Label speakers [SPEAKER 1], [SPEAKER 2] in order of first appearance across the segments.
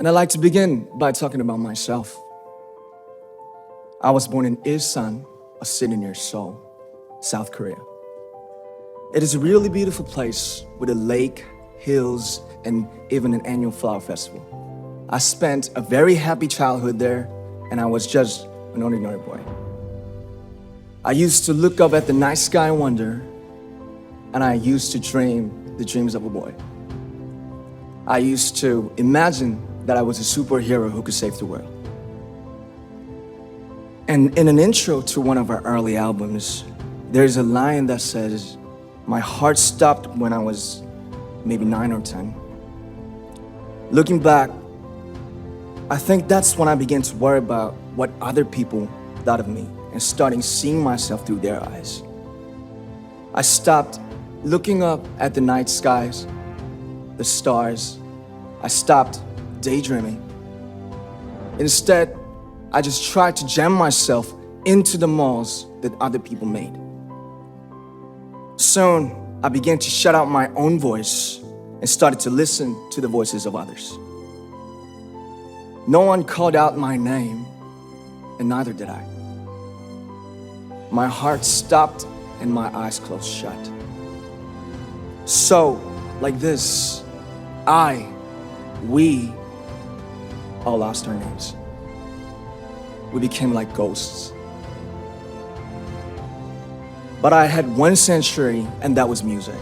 [SPEAKER 1] And I'd like to begin by talking about myself. I was born in Ilsan, a city near Seoul, South Korea. It is a really beautiful place with a lake, hills, and even an annual flower festival. I spent a very happy childhood there, and I was just an ordinary boy. I used to look up at the night sky and wonder, and I used to dream the dreams of a boy. I used to imagine that I was a superhero who could save the world. And in an intro to one of our early albums, there's a line that says, "My heart stopped when I was maybe 9 or 10. Looking back, I think that's when I began to worry about what other people thought of me and starting seeing myself through their eyes. I stopped looking up at the night skies, the stars. I stopped daydreaming. Instead, I just tried to jam myself into the malls that other people made. Soon, I began to shut out my own voice and started to listen to the voices of others. No one called out my name, and neither did I. My heart stopped and my eyes closed shut. So, like this, we all lost our names. We became like ghosts. But I had one sanctuary, and that was music.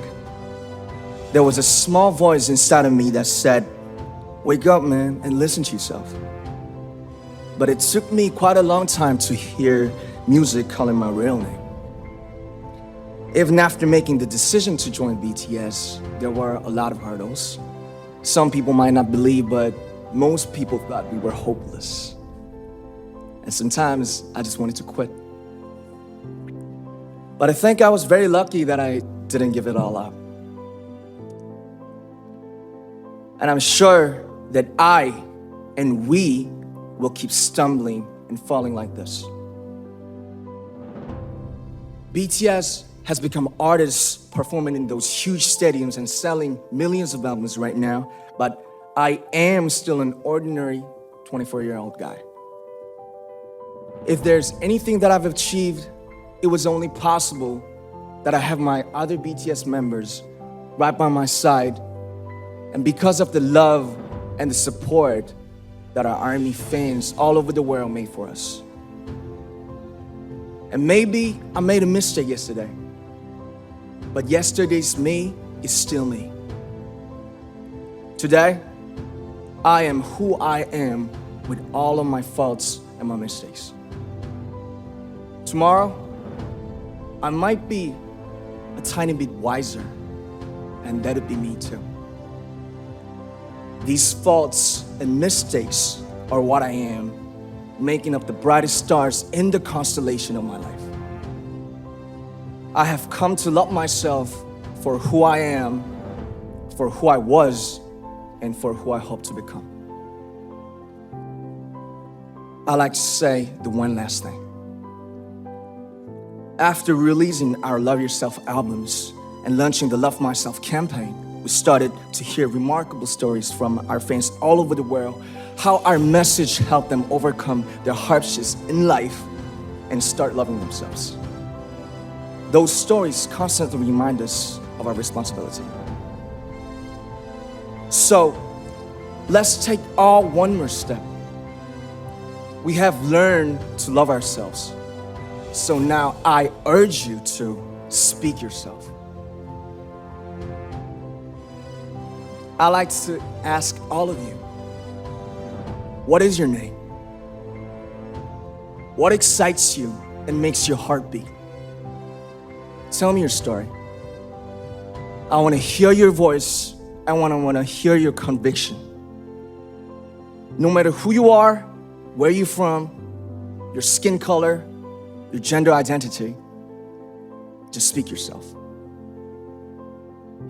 [SPEAKER 1] There was a small voice inside of me that said, "Wake up, man, and listen to yourself." But it took me quite a long time to hear music calling my real name. Even after making the decision to join BTS, there were a lot of hurdles. Some people might not believe, but most people thought we were hopeless. And sometimes I just wanted to quit. But I think I was very lucky that I didn't give it all up. And I'm sure that I and we will keep stumbling and falling like this. BTS has become artists performing in those huge stadiums and selling millions of albums right now, but I am still an ordinary 24-year-old guy. If there's anything that I've achieved, it was only possible that I have my other BTS members right by my side, and because of the love and the support that our ARMY fans all over the world made for us. And maybe I made a mistake yesterday, but yesterday's me is still me. Today, I am who I am with all of my faults and my mistakes. Tomorrow, I might be a tiny bit wiser, and that'd be me too. These faults and mistakes are what I am, making up the brightest stars in the constellation of my life. I have come to love myself for who I am, for who I was, and for who I hope to become. I like to say the one last thing. After releasing our Love Yourself albums and launching the Love Myself campaign, we started to hear remarkable stories from our fans all over the world, how our message helped them overcome their hardships in life and start loving themselves. Those stories constantly remind us of our responsibility. So, let's take all one more step. We have learned to love ourselves. So now I urge you to speak yourself. I like to ask all of you, what is your name? What excites you and makes your heart beat? Tell me your story. I want to hear your voice. I want to hear your conviction. No matter who you are, where you're from, your skin color, your gender identity, just speak yourself.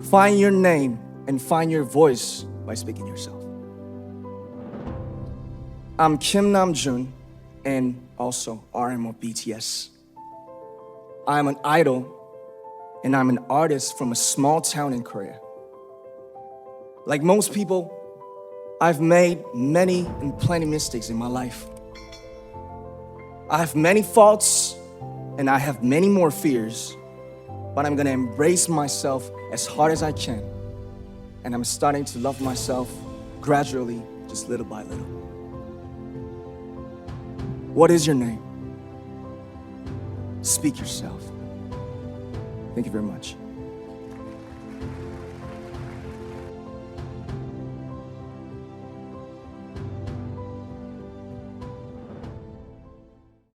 [SPEAKER 1] Find your name and find your voice by speaking yourself. I'm Kim Namjoon and also RM of BTS. I'm an idol and I'm an artist from a small town in Korea. Like most people, I've made many and plenty mistakes in my life. I have many faults and I have many more fears, but I'm gonna embrace myself as hard as I can. And I'm starting to love myself gradually, just little by little. What is your name? Speak yourself. Thank you very much.